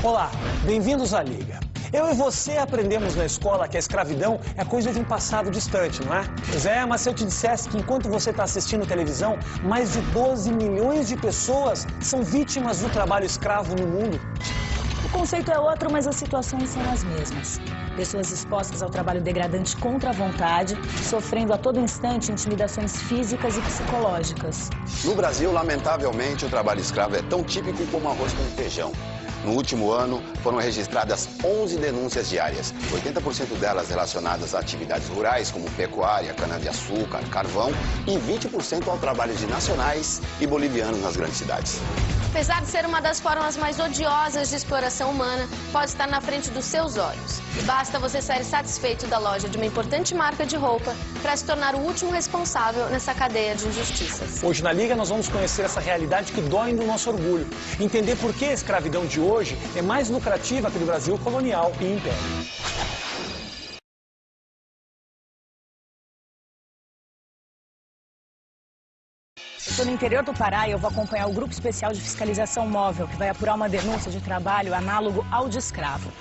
Olá, bem-vindos à Liga. Eu e você aprendemos na escola que a escravidão é coisa de um passado distante, não é? Pois é, mas se eu te dissesse que enquanto você está assistindo televisão, mais de 12 milhões de pessoas são vítimas do trabalho escravo no mundo? O conceito é outro, mas as situações são as mesmas. Pessoas expostas ao trabalho degradante contra a vontade, sofrendo a todo instante intimidações físicas e psicológicas. No Brasil, lamentavelmente, o trabalho escravo é tão típico como arroz com feijão. No último ano, foram registradas 11 denúncias diárias, 80% delas relacionadas a atividades rurais, como pecuária, cana-de-açúcar, carvão, e 20% ao trabalho de nacionais e bolivianos nas grandes cidades. Apesar de ser uma das formas mais odiosas de exploração humana, pode estar na frente dos seus olhos. E basta você sair satisfeito da loja de uma importante marca de roupa para se tornar o último responsável nessa cadeia de injustiças. Hoje na Liga nós vamos conhecer essa realidade que dói no nosso orgulho. Entender por que a escravidão de hoje é mais lucrativa que do Brasil colonial e império. Estou no interior do Pará e eu vou acompanhar o Grupo Especial de Fiscalização Móvel, que vai apurar uma denúncia de trabalho análogo ao de escravo.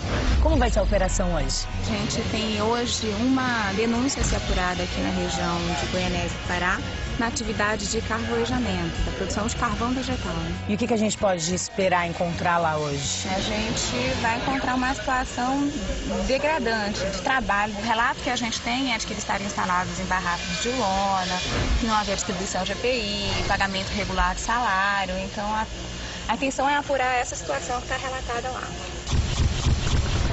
Como vai ser a operação hoje? A gente tem hoje uma denúncia a ser apurada aqui na região de Goianésia do Pará, na atividade de carvoejamento, da produção de carvão vegetal. E o que a gente pode esperar encontrar lá hoje? A gente vai encontrar uma situação degradante de trabalho. O relato que a gente tem é de que eles estariam instalados em barracos de lona, que não havia distribuição de EPI, pagamento regular de salário. Então, a intenção é apurar essa situação que está relatada lá.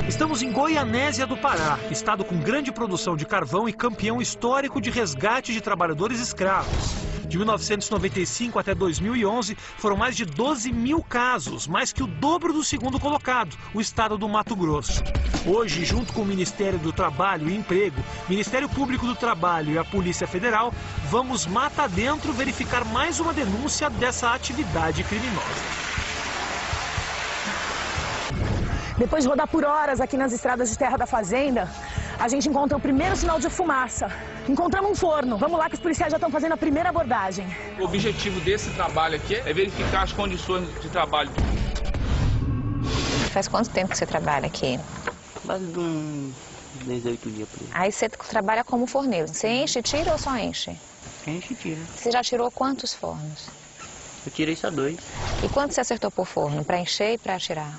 Estamos em Goianésia do Pará, estado com grande produção de carvão e campeão histórico de resgate de trabalhadores escravos. De 1995 até 2011, foram mais de 12 mil casos, mais que o dobro do segundo colocado, o estado do Mato Grosso. Hoje, junto com o Ministério do Trabalho e Emprego, Ministério Público do Trabalho e a Polícia Federal, vamos mata dentro verificar mais uma denúncia dessa atividade criminosa. Depois de rodar por horas aqui nas estradas de terra da fazenda, a gente encontra o primeiro sinal de fumaça. Encontramos um forno. Vamos lá que os policiais já estão fazendo a primeira abordagem. O objetivo desse trabalho aqui é verificar as condições de trabalho. Faz quanto tempo que você trabalha aqui? Mais de uns 18 dias por aí. Aí você trabalha como forneiro. Você enche e tira ou só enche? Enche e tira. Você já tirou quantos fornos? Eu tirei só 2. E quanto você acertou por forno? Para encher e para tirar?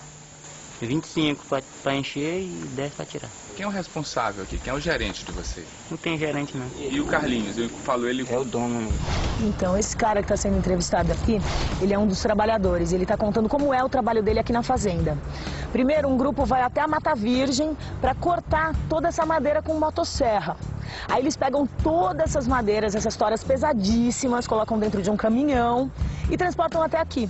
25 para encher e 10 para tirar. Quem é o responsável aqui? Quem é o gerente de vocês? Não tem gerente, não. E o Carlinhos? Eu falo ele... É o dono. Então, esse cara que está sendo entrevistado aqui, ele é um dos trabalhadores. Ele está contando como é o trabalho dele aqui na fazenda. Primeiro, um grupo vai até a Mata Virgem para cortar toda essa madeira com motosserra. Aí eles pegam todas essas madeiras, essas toras pesadíssimas, colocam dentro de um caminhão e transportam até aqui.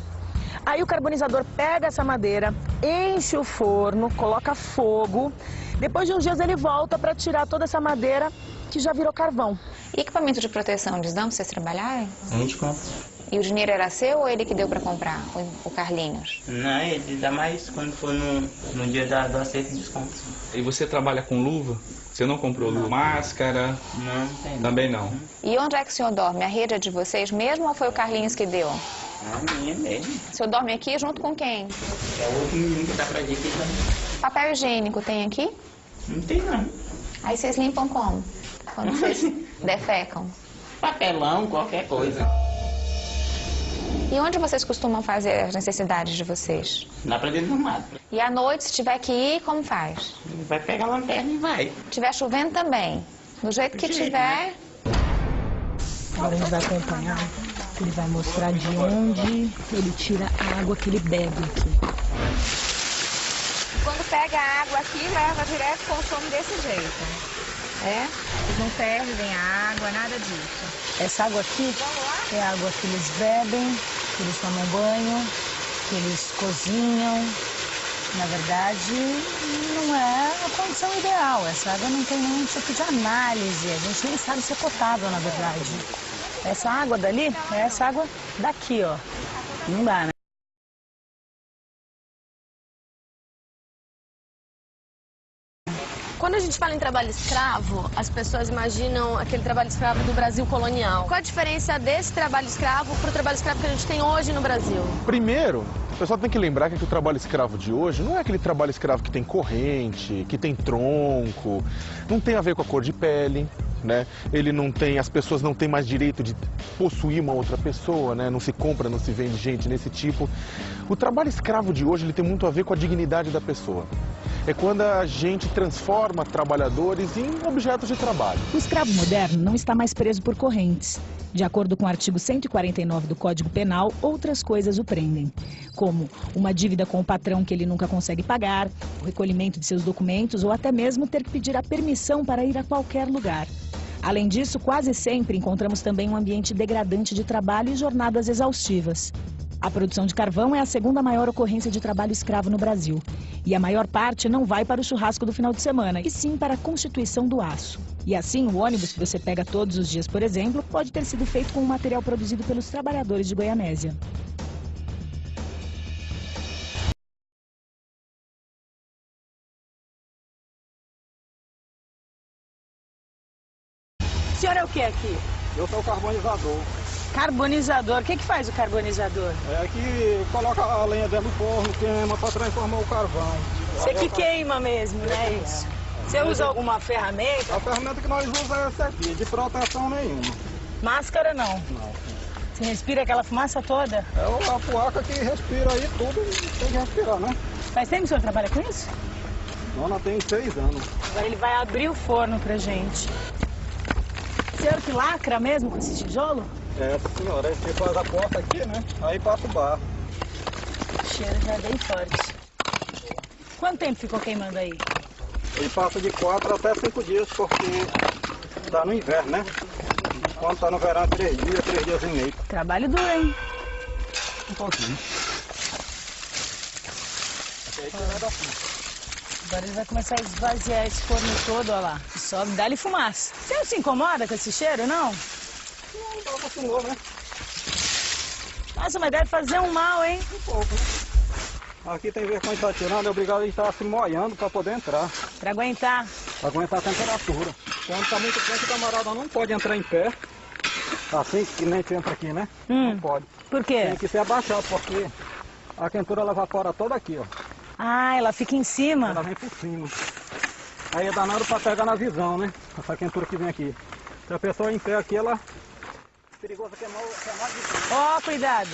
Aí o carbonizador pega essa madeira, enche o forno, coloca fogo. Depois de uns dias ele volta para tirar toda essa madeira que já virou carvão. E equipamento de proteção, eles dão para vocês trabalharem? A gente compra. E o dinheiro era seu ou ele que deu para comprar, o Carlinhos? Não, ele dá mais quando for no dia do acerto de desconto. E você trabalha com luva? Você não comprou luva? Máscara? Não, tem. Também não. E onde é que o senhor dorme? A rede é de vocês mesmo ou foi o Carlinhos que deu? A minha mesmo. O senhor dorme aqui junto com quem? É o outro menino que tá pra gente aqui também. Papel higiênico tem aqui? Não tem, não. Aí vocês limpam como? Quando vocês defecam? Papelão, qualquer coisa. E onde vocês costumam fazer as necessidades de vocês? Lá pra dentro do mato. E à noite, se tiver que ir, como faz? Vai pegar a lanterna e vai. Se tiver chovendo também. Do jeito que tiver... Agora a gente vai acompanhar. Ele vai mostrar de onde ele tira a água que ele bebe aqui. Quando pega a água aqui, leva direto e consome desse jeito. É? Eles não fervem a água, nada disso. Essa água aqui é a água que eles bebem, que eles tomam banho, que eles cozinham. Na verdade, não é a condição ideal. Essa água não tem nenhum tipo de análise. A gente nem sabe se é potável, na verdade. Essa água dali é essa água daqui, ó. Não dá, né? Quando Quando a gente fala em trabalho escravo, as pessoas imaginam aquele trabalho escravo do Brasil colonial. Qual a diferença desse trabalho escravo para o trabalho escravo que a gente tem hoje no Brasil? Primeiro, o pessoal tem que lembrar que o trabalho escravo de hoje não é aquele trabalho escravo que tem corrente, que tem tronco, não tem a ver com a cor de pele, né? Ele não tem, as pessoas não têm mais direito de possuir uma outra pessoa, né? Não se compra, não se vende gente nesse tipo. O trabalho escravo de hoje ele tem muito a ver com a dignidade da pessoa. É quando a gente transforma trabalhadores em objetos de trabalho. O escravo moderno não está mais preso por correntes. De acordo com o artigo 149 do Código Penal, outras coisas o prendem, como uma dívida com o patrão que ele nunca consegue pagar, o recolhimento de seus documentos ou até mesmo ter que pedir a permissão para ir a qualquer lugar. Além disso, quase sempre encontramos também um ambiente degradante de trabalho e jornadas exaustivas. A produção de carvão é a segunda maior ocorrência de trabalho escravo no Brasil. E a maior parte não vai para o churrasco do final de semana, e sim para a constituição do aço. E assim, o ônibus que você pega todos os dias, por exemplo, pode ter sido feito com um material produzido pelos trabalhadores de Goianésia. O senhor é o que aqui? Eu sou o carbonizador. Carbonizador. O que faz o carbonizador? É que coloca a lenha dentro do forno, queima para transformar o carvão. Você que queima mesmo, né? Isso. Você usa alguma ferramenta? A ferramenta que nós usamos é essa aqui, de proteção nenhuma. Máscara não? Não. Você respira aquela fumaça toda? É a placa que respira aí tudo, tem que respirar, né? Faz tempo que o senhor trabalha com isso? Dona tem 6 anos. Agora ele vai abrir o forno pra gente. O senhor que lacra mesmo com esse tijolo? É, senhora, aí você faz a porta aqui, né? Aí passa o barro. O cheiro já é bem forte. Quanto tempo ficou queimando aí? Ele passa de 4 até 5 dias, porque tá no inverno, né? Quando tá no verão, 3 dias e meio. Trabalho duro, hein? Um pouquinho. Agora ele vai começar a esvaziar esse forno todo, olha lá. Sobe, dá-lhe fumaça. Você não se incomoda com esse cheiro, não? Não, acostumou, né? Nossa, mas deve fazer um mal, hein? Um pouco. Aqui tem vergonha de estar tirando, é obrigado a estar se molhando para poder entrar. Pra aguentar? Para aguentar a temperatura. Quando está muito quente, o camarada não pode entrar em pé. Assim que nem entra aqui, né? Não pode. Por quê? Tem que se abaixar, porque a quentura ela evapora toda aqui, ó. Ah, ela fica em cima? Ela vem por cima. Aí é danado para pegar na visão, né? Essa quentura que vem aqui. Se a pessoa em pé aqui, ela... perigoso queimar de... Ó, cuidado.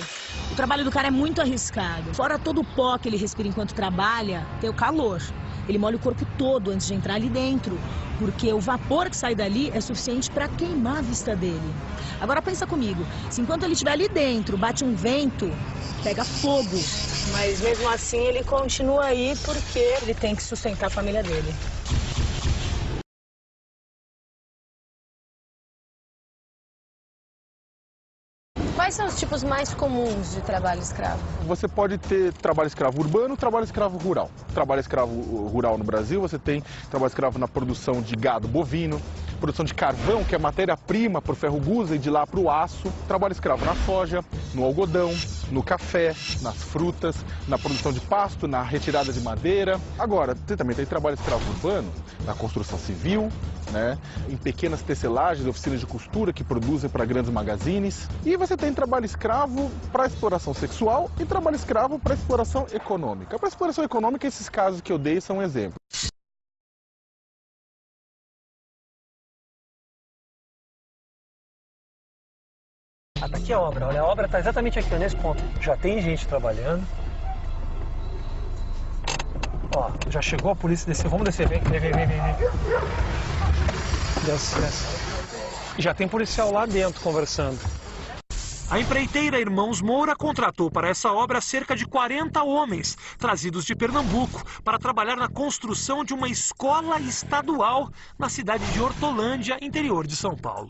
O trabalho do cara é muito arriscado. Fora todo o pó que ele respira enquanto trabalha, tem o calor. Ele molha o corpo todo antes de entrar ali dentro, porque o vapor que sai dali é suficiente para queimar a vista dele. Agora pensa comigo, se enquanto ele estiver ali dentro, bate um vento, pega fogo. Mas mesmo assim ele continua aí porque ele tem que sustentar a família dele. Quais são os tipos mais comuns de trabalho escravo? Você pode ter trabalho escravo urbano e trabalho escravo rural. Trabalho escravo rural no Brasil, você tem trabalho escravo na produção de gado bovino, produção de carvão, que é matéria-prima para o ferro gusa e de lá para o aço. Trabalho escravo na soja, no algodão, no café, nas frutas, na produção de pasto, na retirada de madeira. Agora, você também tem trabalho escravo urbano na construção civil, né, em pequenas tecelagens, oficinas de costura que produzem para grandes magazines. E você tem trabalho escravo para exploração sexual e trabalho escravo para exploração econômica. Para exploração econômica, esses casos que eu dei são exemplos. Aqui a obra, olha, a obra está exatamente aqui, ó, nesse ponto. Já tem gente trabalhando. Ó, já chegou a polícia descer. Vamos descer, vem. Desce. E já tem policial lá dentro conversando. A empreiteira Irmãos Moura contratou para essa obra cerca de 40 homens, trazidos de Pernambuco, para trabalhar na construção de uma escola estadual na cidade de Hortolândia, interior de São Paulo.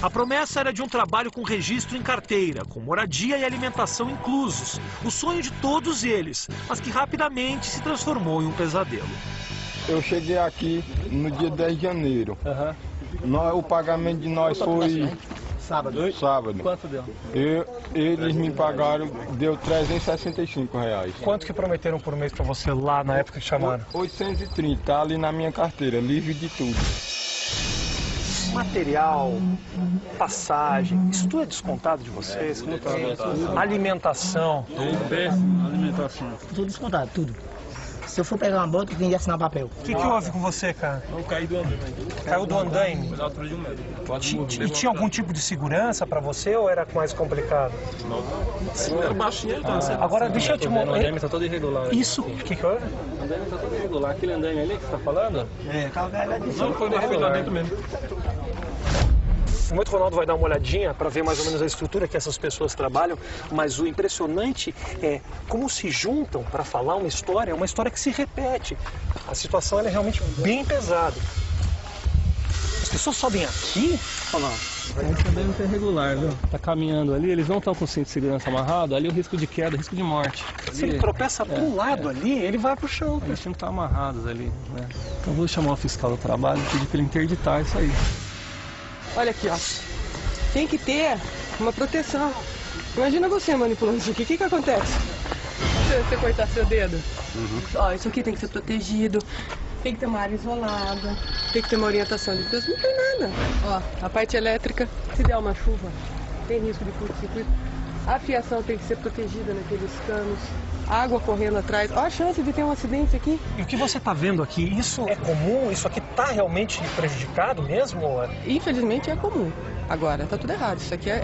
A promessa era de um trabalho com registro em carteira, com moradia e alimentação inclusos. O sonho de todos eles, mas que rapidamente se transformou em um pesadelo. Eu cheguei aqui no dia 10 de janeiro. O pagamento de nós foi Sábado. Sábado. Quanto deu? Eles me pagaram, deu R$365. Quanto que prometeram por mês pra você lá na época que chamaram? 830, tá ali na minha carteira, livre de tudo. Material, passagem, isso tudo é descontado de vocês? Alimentação. Alimentação. Tudo descontado, tudo. Se eu for pegar uma bota, eu tenho que assinar papel. O que houve com você, cara? Eu caí do andaime. Caiu do andaime? Na altura de 1 metro. E tinha algum tipo de segurança pra você ou era mais complicado? Sim, era baixinho, então. Agora, deixa eu te mostrar. O andaime tá todo irregular. Isso, o que houve? O andaime tá todo irregular. Aquele andaime ali que você tá falando? É, calma, não, foi no regulamento mesmo. O Moito Ronaldo vai dar uma olhadinha para ver mais ou menos a estrutura que essas pessoas trabalham, mas o impressionante é como se juntam para falar uma história que se repete. A situação ela é realmente bem pesada. As pessoas sobem aqui? Olha lá. Esse andaime tá irregular, viu? Tá caminhando ali, eles não estão com o cinto de segurança amarrado, ali o risco de queda, o risco de morte. Se ele tropeça para um lado ali, ele vai pro chão. Eles tinham que estar amarrados ali, né? Então eu vou chamar o fiscal do trabalho e pedir para ele interditar isso aí. Olha aqui, ó. Tem que ter uma proteção. Imagina você manipulando isso aqui. O que acontece? Se você cortar seu dedo. Ó, isso aqui tem que ser protegido. Tem que ter uma área isolada. Tem que ter uma orientação de Deus. Não tem nada. Ó, a parte elétrica, se der uma chuva, tem risco de curto-circuito. A fiação tem que ser protegida naqueles canos. Água correndo atrás. Ó a chance de ter um acidente aqui. E o que você está vendo aqui, isso é comum? Isso aqui está realmente prejudicado mesmo? Infelizmente é comum. Agora, está tudo errado.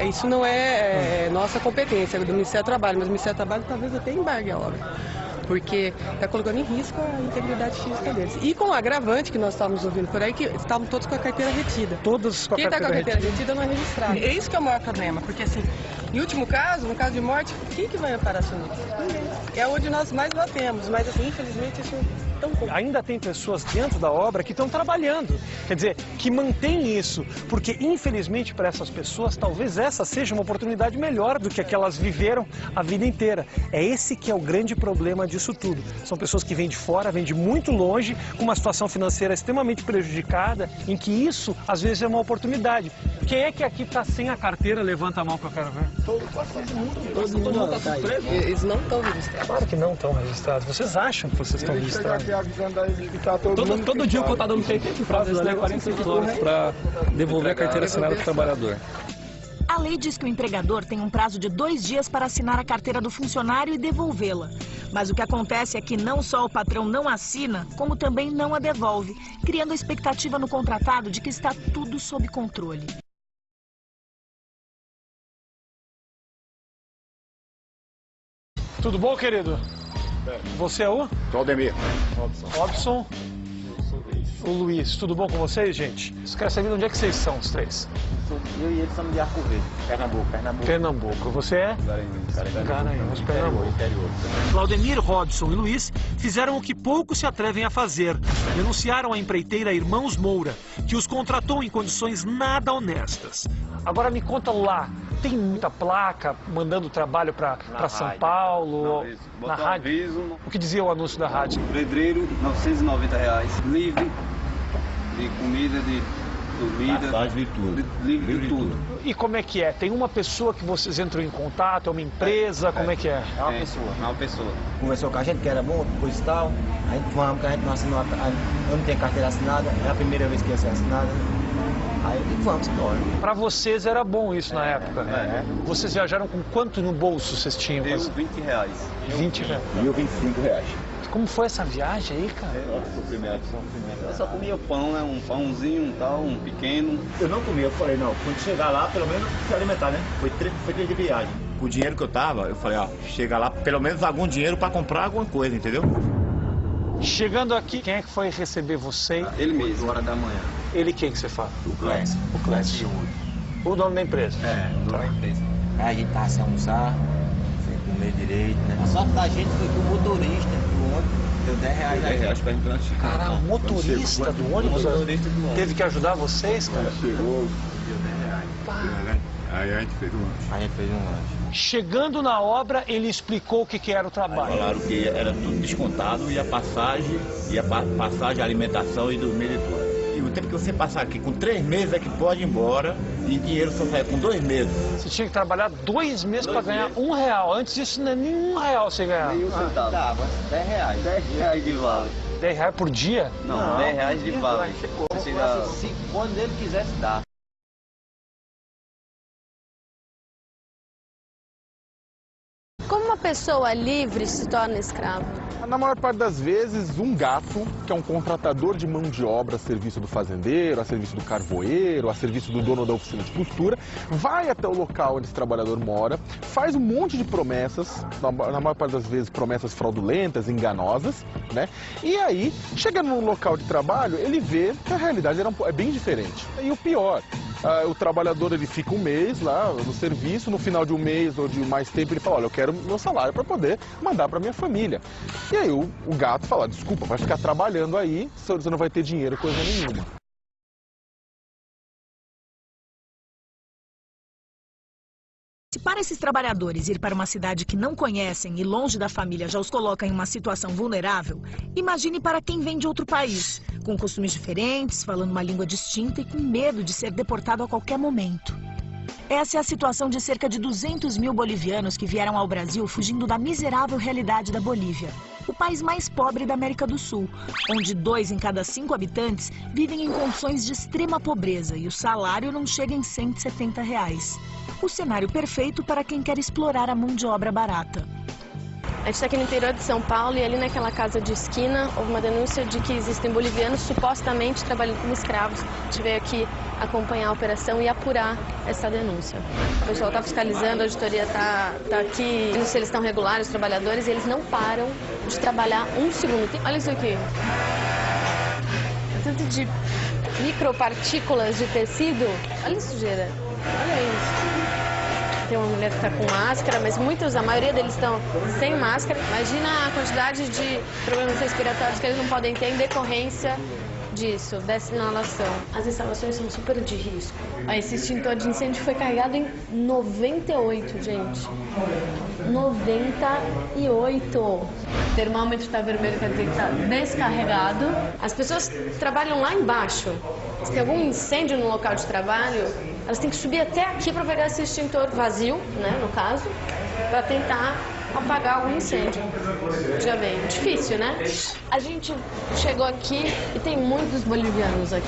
Isso não é nossa competência, é do Ministério do Trabalho, mas o Ministério do Trabalho talvez até embargue a obra. Porque está colocando em risco a integridade física deles. E com o agravante que nós estávamos ouvindo por aí, que estavam todos com a carteira retida. Todos com a Quem está com a carteira retida? retida não é registrado. É isso que é o maior problema, porque assim, em último caso, no caso de morte, quem que vai amparar isso? Ninguém. É onde nós mais batemos, mas assim, infelizmente isso é tão comum. Ainda tem pessoas dentro da obra que estão trabalhando, quer dizer, que mantêm isso, porque infelizmente para essas pessoas talvez essa seja uma oportunidade melhor do que a que elas viveram a vida inteira. É esse que é o grande problema disso tudo. São pessoas que vêm de fora, vêm de muito longe, com uma situação financeira extremamente prejudicada, em que isso às vezes é uma oportunidade. Quem é que aqui está sem a carteira? Levanta a mão que eu quero ver. Todo mundo está preso. Eles não estão registrados. Claro que não estão registrados. Vocês acham que vocês estão registrados? Todo dia o contador me tem que prazo, né? 45 horas para devolver a carteira assinada do trabalhador. A lei diz que o empregador tem um prazo de 2 dias para assinar a carteira do funcionário e devolvê-la. Mas o que acontece é que não só o patrão não assina, como também não a devolve, criando a expectativa no contratado de que está tudo sob controle. Tudo bom, querido? Você é o? Aldemir. Robson. O Luiz. Tudo bom com vocês, gente? Eu quero saber de onde é que vocês são, os três. Eu e ele somos de Arco Verde, Pernambuco. Pernambuco. Você é? Garanhuns, Pernambuco. Claudemir, Robson e Luiz fizeram o que poucos se atrevem a fazer. Denunciaram a empreiteira Irmãos Moura, que os contratou em condições nada honestas. Agora me conta lá, tem muita placa mandando trabalho para São Paulo? Na rádio? O que dizia o anúncio da rádio? Pedreiro, R$990, livre de comida, de dormida, livre de tudo. E como é que é? Tem uma pessoa que vocês entram em contato, é uma empresa, como é que é? É uma pessoa. Conversou com a gente que era bom, coisa e tal. A gente falamos que a gente não assinou, eu não tenho carteira assinada, é a primeira vez que ia ser assinada. Aí vamos embora. Pra vocês era bom isso na época? Vocês viajaram com quanto no bolso vocês tinham? Deu R$20. 20 reais. R$1.025. Como foi essa viagem aí, cara? Eu só comia pão, né? Um pãozinho, um tal, um pequeno. Eu não comia, eu falei, não, quando chegar lá, pelo menos se alimentar, né? Foi 3 dias de viagem. Com o dinheiro que eu tava, eu falei, ó, chega lá, pelo menos algum dinheiro pra comprar alguma coisa, entendeu? Chegando aqui, quem é que foi receber você? Ele mesmo. 8 horas da manhã. Ele quem que você fala? O Clécio. O Clécio. O dono da empresa? O dono da empresa. Aí a gente tava sem almoçar, sem comer direito, né? A sorte da gente foi que o motorista do ônibus deu R$10 pra gente lanchar. Cara, o motorista do ônibus teve que ajudar vocês, cara? Chegou, deu R$10. Aí a gente fez um lanche. Chegando na obra, ele explicou o que era o trabalho. Aí falaram que era tudo descontado e a passagem, a alimentação e dormir e tudo. E o tempo que você passar aqui, com 3 meses é que pode ir embora e dinheiro só sai com 2 meses. Você tinha que trabalhar 2 meses para ganhar R$1. Antes disso, não é nem R$1 você ganhava. Dava R$10 de vale. R$10 por dia? Não, R$10 de vale. Quando ele quisesse dar. Como uma pessoa livre se torna escravo? Na maior parte das vezes, um gato, que é um contratador de mão de obra a serviço do fazendeiro, a serviço do carvoeiro, a serviço do dono da oficina de costura, vai até o local onde esse trabalhador mora, faz um monte de promessas, na maior parte das vezes promessas fraudulentas, enganosas, né? E aí, chegando no local de trabalho, ele vê que a realidade é bem diferente. E o pior, o trabalhador ele fica um mês lá no serviço, no final de um mês ou de mais tempo ele fala, olha, eu quero meu salário para poder mandar para minha família. E aí o gato fala, desculpa, vai ficar trabalhando aí, você não vai ter dinheiro, coisa nenhuma. Se para esses trabalhadores ir para uma cidade que não conhecem e longe da família já os coloca em uma situação vulnerável, imagine para quem vem de outro país, com costumes diferentes, falando uma língua distinta e com medo de ser deportado a qualquer momento. Essa é a situação de cerca de 200 mil bolivianos que vieram ao Brasil fugindo da miserável realidade da Bolívia, o país mais pobre da América do Sul, onde 2 em cada 5 habitantes vivem em condições de extrema pobreza e o salário não chega em R$170. O cenário perfeito para quem quer explorar a mão de obra barata. A gente está aqui no interior de São Paulo e ali naquela casa de esquina houve uma denúncia de que existem bolivianos supostamente trabalhando como escravos. A gente veio aqui acompanhar a operação e apurar essa denúncia. O pessoal está fiscalizando, a auditoria está aqui, vendo se eles estão regulares, os trabalhadores, e eles não param de trabalhar um segundo. Olha isso aqui. Tanto de micropartículas de tecido. Olha a sujeira. Olha isso. Tem uma mulher que está com máscara, mas a maioria deles estão sem máscara. Imagina a quantidade de problemas respiratórios que eles não podem ter em decorrência disso, dessa inalação. As instalações são super de risco. Esse extintor de incêndio foi carregado em 98, gente. 98. O termômetro está vermelho, quer dizer que está descarregado. As pessoas trabalham lá embaixo. Se tem algum incêndio no local de trabalho, elas têm que subir até aqui para pegar esse extintor vazio, né, no caso, para tentar apagar algum incêndio. Já vem. Difícil, né? A gente chegou aqui e tem muitos bolivianos aqui.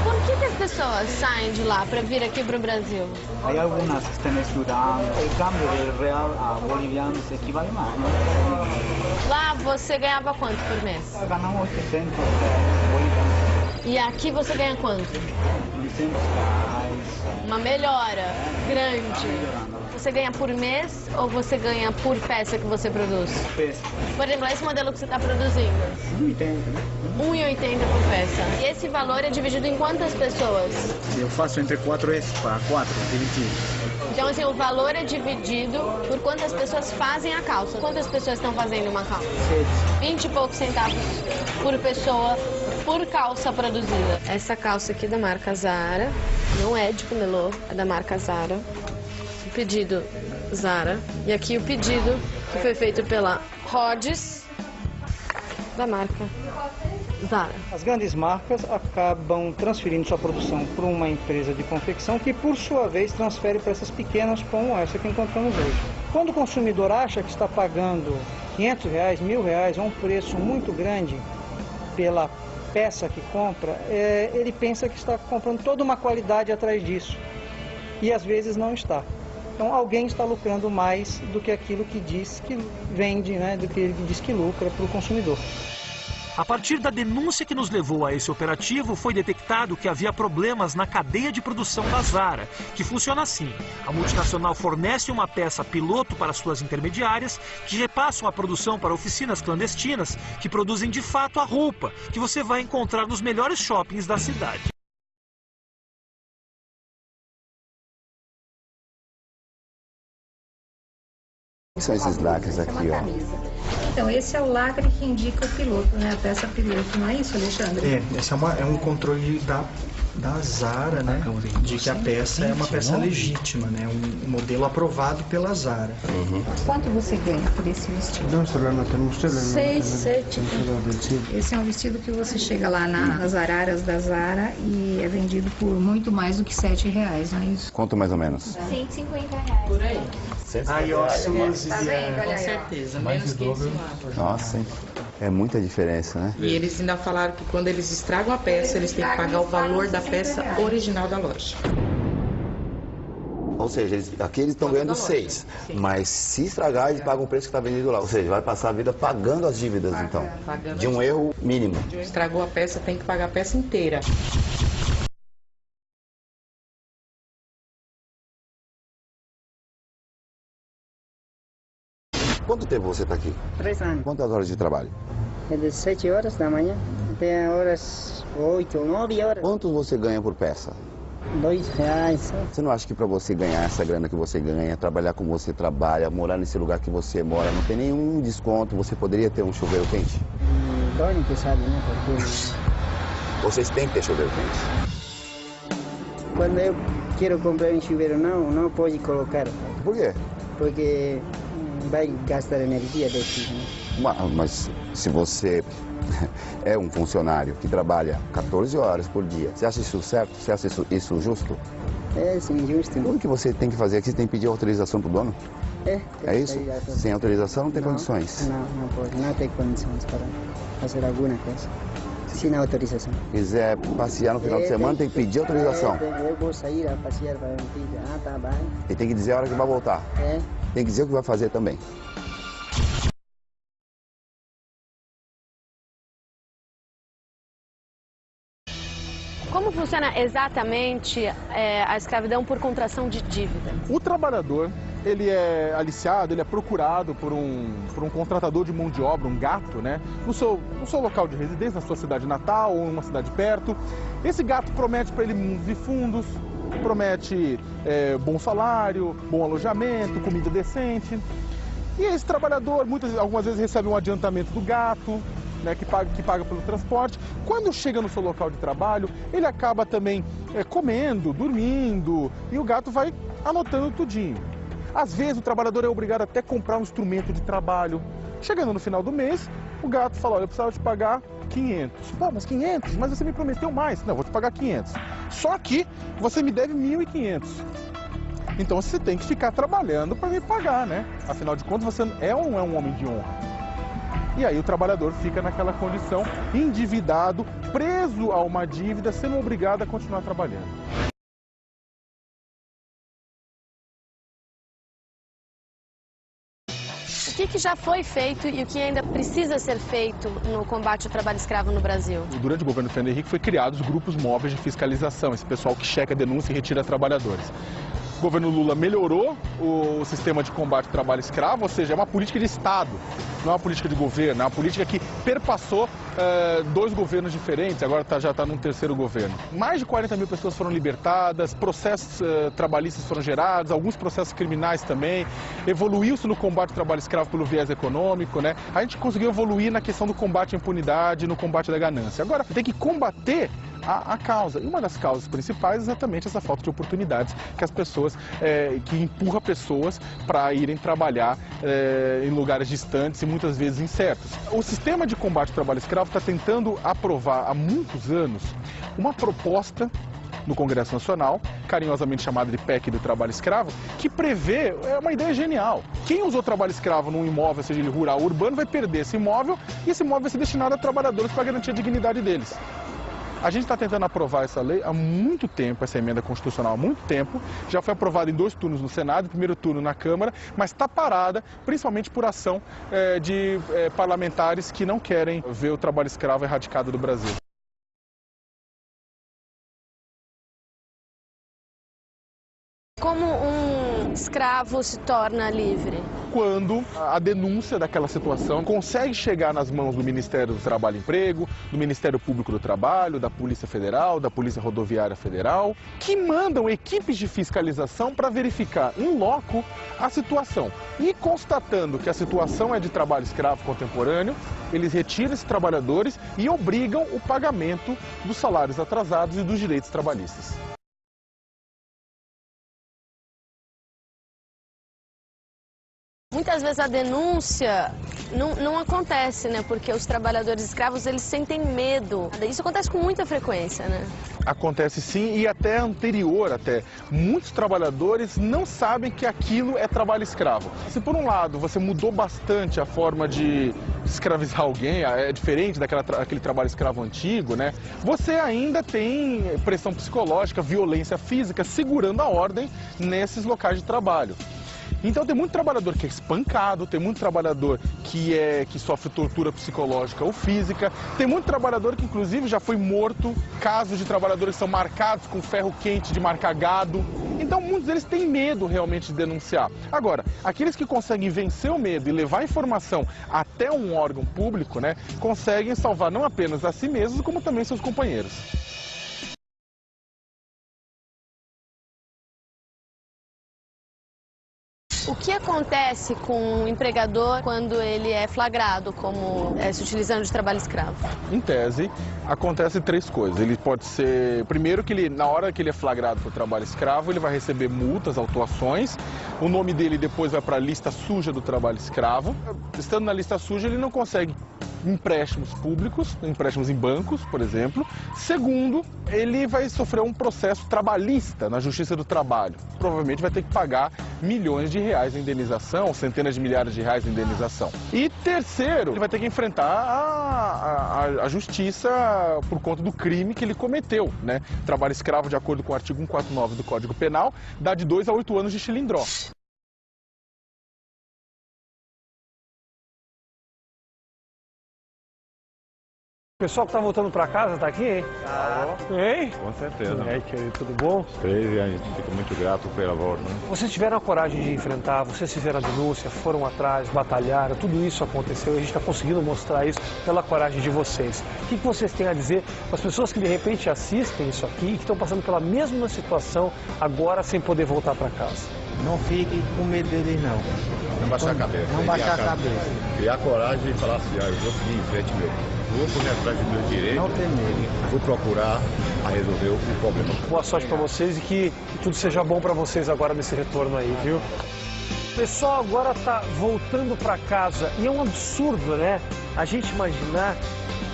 Por que as pessoas saem de lá para vir aqui para o Brasil? Há algumas que estão estudando. O câmbio real a bolivianos equivale mais, né? Lá você ganhava quanto por mês? Ganhamos 800 bolivianos. E aqui você ganha quanto? 800 reais. Uma melhora grande. Você ganha por mês ou você ganha por peça que você produz? Peça. Por exemplo, esse modelo que você está produzindo? 1,80. 1,80 por peça. E esse valor é dividido em quantas pessoas? Eu faço entre 4 para 4, dividido. Então, assim, o valor é dividido por quantas pessoas fazem a calça. Quantas pessoas estão fazendo uma calça? 20 e poucos centavos por pessoa, por calça produzida. Essa calça aqui da marca Zara, não é de Pomelô, é da marca Zara. O pedido Zara. E aqui o pedido que foi feito pela Rhodes, da marca Zara. As grandes marcas acabam transferindo sua produção para uma empresa de confecção que, por sua vez, transfere para essas pequenas como essa que encontramos hoje. Quando o consumidor acha que está pagando R$500, R$1.000 ou um preço muito grande pela peça que compra, ele pensa que está comprando toda uma qualidade atrás disso. E às vezes não está. Então alguém está lucrando mais do que aquilo que diz que vende, né, do que ele diz que lucra para o consumidor. A partir da denúncia que nos levou a esse operativo, foi detectado que havia problemas na cadeia de produção da Zara, que funciona assim. A multinacional fornece uma peça piloto para suas intermediárias, que repassam a produção para oficinas clandestinas, que produzem de fato a roupa, que você vai encontrar nos melhores shoppings da cidade. O que são esses lacres aqui, ó? Então, esse é o lacre que indica o piloto, né? A peça piloto, não é isso, Alexandre? Esse é um controle da Zara, né, de que a peça é uma peça legítima, né, um modelo aprovado pela Zara. Quanto você ganha por esse vestido? 6, 7. Esse é um vestido que você chega lá nas araras da Zara e é vendido por muito mais do que R$7, não é isso? Quanto mais ou menos? R$150. Por aí. Aí, ó, tá vendo? Com certeza, menos que isso. Nossa, hein? É muita diferença, né? E eles ainda falaram que quando eles estragam a peça, eles têm que pagar o valor da peça original da loja. Ou seja, aqui eles estão ganhando 6, mas se estragar, eles pagam o preço que está vendido lá. Ou seja, vai passar a vida pagando as dívidas, então, de um erro mínimo. Estragou a peça, tem que pagar a peça inteira. Quanto tempo você está aqui? 3 anos. Quantas horas de trabalho? É de 7 horas da manhã até horas 8 ou 9 horas. Quanto você ganha por peça? R$2. Você não acha que para você ganhar essa grana que você ganha, trabalhar como você trabalha, morar nesse lugar que você mora, não tem nenhum desconto, você poderia ter um chuveiro quente? Dono que sabe, né? Porque vocês têm que ter chuveiro quente. quando eu quero comprar um chuveiro, não pode colocar. Por quê? Porque vai gastar energia desse, né? Mas se você é um funcionário que trabalha 14 horas por dia, você acha isso certo? Você acha isso justo? É, sim, justo. Tudo que você tem que fazer aqui, você tem que pedir autorização para o dono? É isso? Sem autorização não tem condições? Não pode, não tem condições para fazer alguma coisa. Sem autorização. Se quiser passear no final de semana, tem que pedir autorização. Eu vou sair a passear para um filho. Tá bem. E tem que dizer a hora que vai voltar. Tem que dizer o que vai fazer também. Como funciona exatamente a escravidão por contração de dívida? O trabalhador, ele é aliciado, ele é procurado por um contratador de mão de obra, um gato, né? No seu local de residência, na sua cidade natal ou em uma cidade perto. Esse gato promete para ele mundos e fundos, promete bom salário, bom alojamento, comida decente. E esse trabalhador, algumas vezes, recebe um adiantamento do gato, né, que paga pelo transporte. Quando chega no seu local de trabalho, ele acaba também comendo, dormindo, e o gato vai anotando tudinho. Às vezes o trabalhador é obrigado até a comprar um instrumento de trabalho. Chegando no final do mês, o gato fala: olha, eu precisava te pagar 500. Pô, mas 500? Mas você me prometeu mais. Não, vou te pagar 500. Só que você me deve 1.500. Então você tem que ficar trabalhando para me pagar, né? Afinal de contas, você é ou não é um homem de honra? E aí o trabalhador fica naquela condição, endividado, preso a uma dívida, sendo obrigado a continuar trabalhando. O que já foi feito e o que ainda precisa ser feito no combate ao trabalho escravo no Brasil? Durante o governo Fernando Henrique foi criados os grupos móveis de fiscalização, esse pessoal que checa, denúncia e retira trabalhadores. O governo Lula melhorou o sistema de combate ao trabalho escravo, ou seja, é uma política de Estado, não é uma política de governo, é uma política que perpassou 2 governos diferentes, agora já está num 3º governo. Mais de 40 mil pessoas foram libertadas, processos trabalhistas foram gerados, alguns processos criminais também, evoluiu-se no combate ao trabalho escravo pelo viés econômico, né? A gente conseguiu evoluir na questão do combate à impunidade, no combate da ganância. Agora, tem que combater a causa. E uma das causas principais é exatamente essa falta de oportunidades que as pessoas, que empurra pessoas para irem trabalhar em lugares distantes e muitas vezes incertos. O sistema de combate ao trabalho escravo está tentando aprovar há muitos anos uma proposta no Congresso Nacional, carinhosamente chamada de PEC do trabalho escravo, que prevê, é uma ideia genial. Quem usou trabalho escravo num imóvel, seja ele rural ou urbano, vai perder esse imóvel e esse imóvel vai ser destinado a trabalhadores para garantir a dignidade deles. A gente está tentando aprovar essa lei há muito tempo, essa emenda constitucional há muito tempo. Já foi aprovada em 2 turnos no Senado, primeiro turno na Câmara, mas está parada, principalmente por ação de parlamentares que não querem ver o trabalho escravo erradicado do Brasil. Como escravo se torna livre? Quando a denúncia daquela situação consegue chegar nas mãos do Ministério do Trabalho e Emprego, do Ministério Público do Trabalho, da Polícia Federal, da Polícia Rodoviária Federal, que mandam equipes de fiscalização para verificar in loco a situação. E constatando que a situação é de trabalho escravo contemporâneo, eles retiram esses trabalhadores e obrigam o pagamento dos salários atrasados e dos direitos trabalhistas. Muitas vezes a denúncia não acontece, né? Porque os trabalhadores escravos, eles sentem medo. Isso acontece com muita frequência, né? Acontece sim, e até anterior até. Muitos trabalhadores não sabem que aquilo é trabalho escravo. Se por um lado você mudou bastante a forma de escravizar alguém, é diferente daquele trabalho escravo antigo, né? Você ainda tem pressão psicológica, violência física, segurando a ordem nesses locais de trabalho. Então tem muito trabalhador que é espancado, tem muito trabalhador que sofre tortura psicológica ou física, tem muito trabalhador que inclusive já foi morto, casos de trabalhadores que são marcados com ferro quente de marcar gado. Então muitos deles têm medo realmente de denunciar. Agora, aqueles que conseguem vencer o medo e levar a informação até um órgão público, né, conseguem salvar não apenas a si mesmos, como também seus companheiros. O que acontece com o empregador quando ele é flagrado como se utilizando de trabalho escravo? Em tese, acontece três coisas. Ele pode ser, primeiro que na hora que ele é flagrado por trabalho escravo, ele vai receber multas, autuações. O nome dele depois vai para a lista suja do trabalho escravo. Estando na lista suja, ele não consegue empréstimos públicos, empréstimos em bancos, por exemplo. Segundo, ele vai sofrer um processo trabalhista na Justiça do Trabalho. Provavelmente vai ter que pagar milhões de reais em indenização, centenas de milhares de reais em indenização. E terceiro, ele vai ter que enfrentar a justiça por conta do crime que ele cometeu, né? Trabalho escravo, de acordo com o artigo 149 do Código Penal, dá de 2 a 8 anos de chilindró. O pessoal que tá voltando para casa tá aqui, hein? Hein? Com certeza. E aí, querido, tudo bom? E a gente fica muito grato pela volta, né? Vocês tiveram a coragem de enfrentar, vocês fizeram a denúncia, foram atrás, batalharam, tudo isso aconteceu e a gente está conseguindo mostrar isso pela coragem de vocês. O que vocês têm a dizer para as pessoas que de repente assistem isso aqui e que estão passando pela mesma situação agora sem poder voltar para casa? Não fique com medo dele, não. Não baixar a cabeça. Não baixar a cabeça. Criar coragem e falar assim, eu vou seguir em frente mesmo. Vou correr atrás do meu direito. Não tem medo. Vou procurar resolver o problema. Boa sorte para vocês e que tudo seja bom para vocês agora nesse retorno aí, viu? O pessoal agora tá voltando para casa e é um absurdo, né? A gente imaginar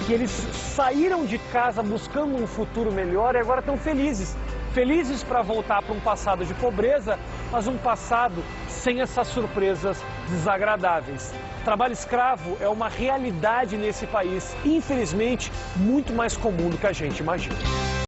que eles saíram de casa buscando um futuro melhor e agora estão felizes. Felizes para voltar para um passado de pobreza, mas um passado sem essas surpresas desagradáveis. Trabalho escravo é uma realidade nesse país, infelizmente, muito mais comum do que a gente imagina.